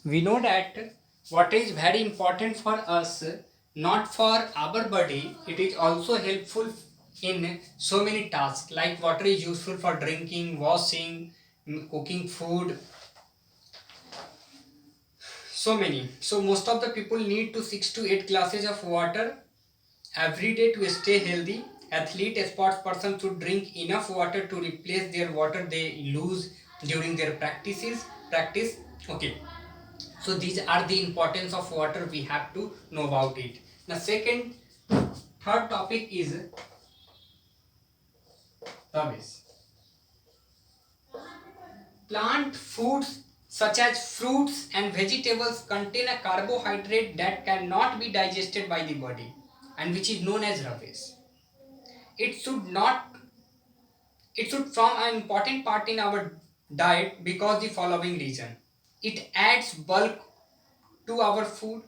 we know that water is very important for us, not for our body. It is also helpful in so many tasks, like water is useful for drinking, washing, cooking food, so many. So most of the people need to 6 to 8 glasses of water every day to stay healthy. Athlete, a sports person should drink enough water to replace their water they lose during their practice. Okay, so these are the importance of water, we have to know about it. The third topic is the plant foods such as fruits and vegetables contain a carbohydrate that cannot be digested by the body and which is known as ravis. It should not it should form an important part in our diet because the following reason. It adds bulk to our food.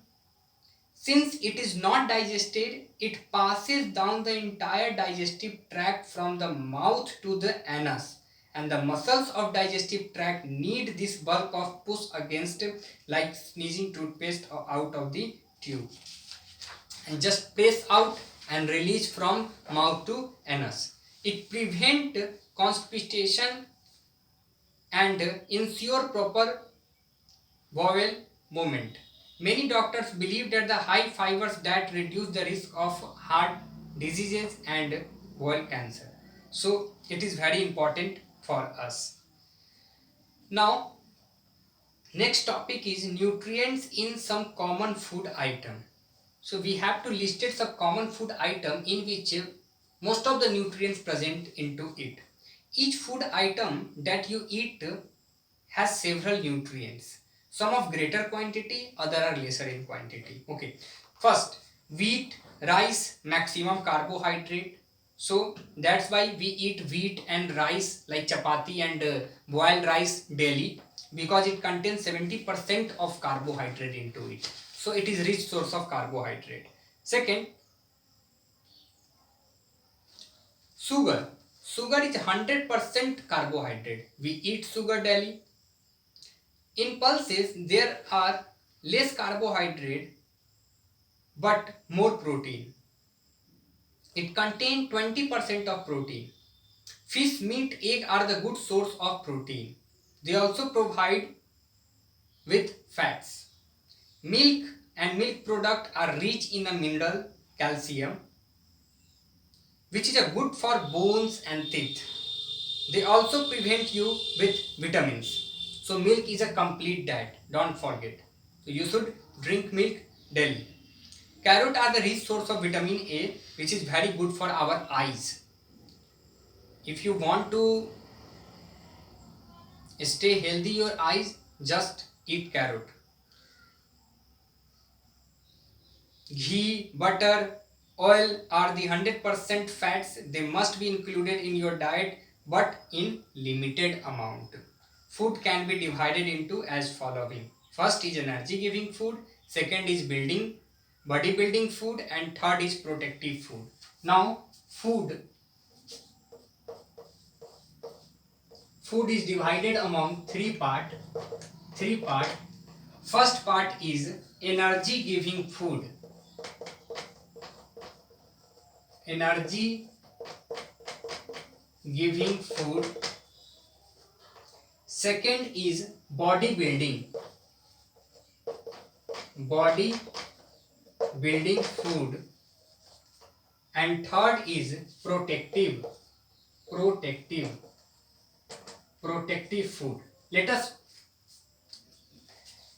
Since it is not digested, it passes down the entire digestive tract from the mouth to the anus, and the muscles of digestive tract need this bulk of push against, like sneezing toothpaste out of the tube, and just press out and release from mouth to anus. It prevent constipation and ensure proper bowel movement. Many doctors believe that the high fibers diet reduce the risk of heart diseases and bowel cancer. So it is very important for us. Now, next topic is nutrients in some common food item. So we have to list some common food item in which most of the nutrients present into it. Each food item that you eat has several nutrients. Some of greater quantity, other are lesser in quantity. Okay. First, wheat, rice, maximum carbohydrate. So that's why we eat wheat and rice like chapati and boiled rice daily, because it contains 70% of carbohydrate into it. So it is rich source of carbohydrate. Second, sugar. Sugar is 100% carbohydrate. We eat sugar daily. In pulses, there are less carbohydrate but more protein. It contains 20% of protein. Fish, meat, egg are the good source of protein. They also provide with fats. Milk and milk product are rich in a mineral calcium, which is a good for bones and teeth. They also prevent you with vitamins. So milk is a complete diet. Don't forget. So you should drink milk daily. Carrot are the rich source of vitamin A, which is very good for our eyes. If you want to stay healthy your eyes, just eat carrot. Ghee, butter, oil are the 100% fats. They must be included in your diet but in limited amount. Food can be divided into as following. First is energy giving food, second is body building food, and third is protective food. Now food is divided among three part. First part is energy giving food. Energy giving food. Second is body building food, and third is protective protective food. Let us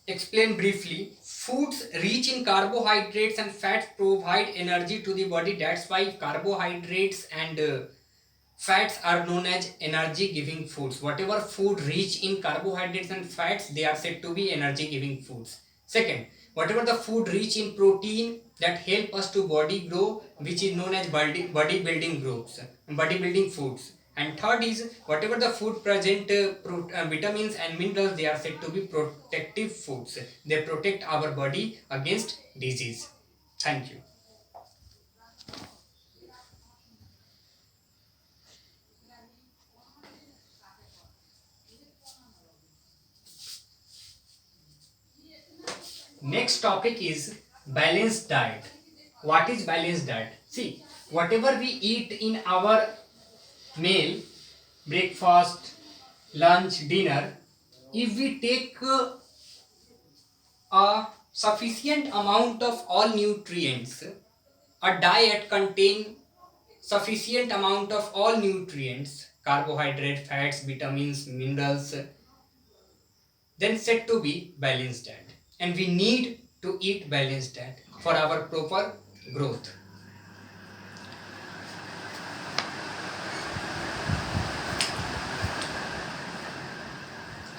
explain briefly. Foods rich in carbohydrates and fats provide energy to the body. That's why carbohydrates and fats are known as energy giving foods. Whatever food rich in carbohydrates and fats, they are said to be energy giving foods. Second, whatever the food rich in protein that help us to body grow, which is known as body building foods. And third is whatever the food present vitamins and minerals, they are said to be protective foods. They protect our body against disease. Thank you. Next topic is balanced diet. What is balanced diet? See, whatever we eat in our meal, breakfast, lunch, dinner, if we take a sufficient amount of all nutrients, a diet contain sufficient amount of all nutrients, carbohydrate, fats, vitamins, minerals, then said to be balanced diet. And we need to eat balanced diet for our proper growth.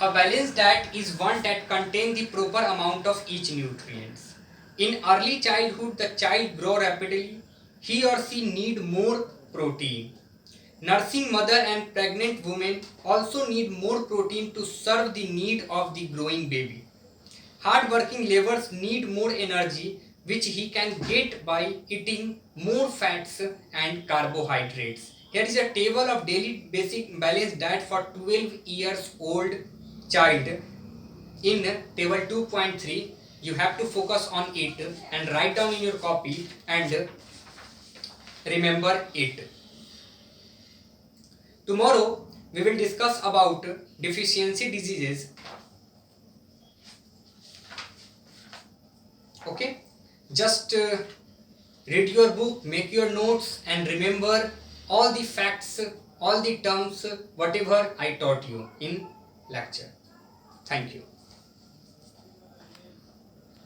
A balanced diet is one that contains the proper amount of each nutrients. In early childhood, the child grow rapidly. He or she need more protein. Nursing mother and pregnant women also need more protein to serve the need of the growing baby. Hard-working laborers need more energy, which he can get by eating more fats and carbohydrates. Here is a table of daily basic balanced diet for 12 years old child. In table 2.3, you have to focus on it and write down in your copy and remember it. Tomorrow we will discuss about deficiency diseases. Okay, just read your book, make your notes and remember all the facts, all the terms, whatever I taught you in lecture. Thank you.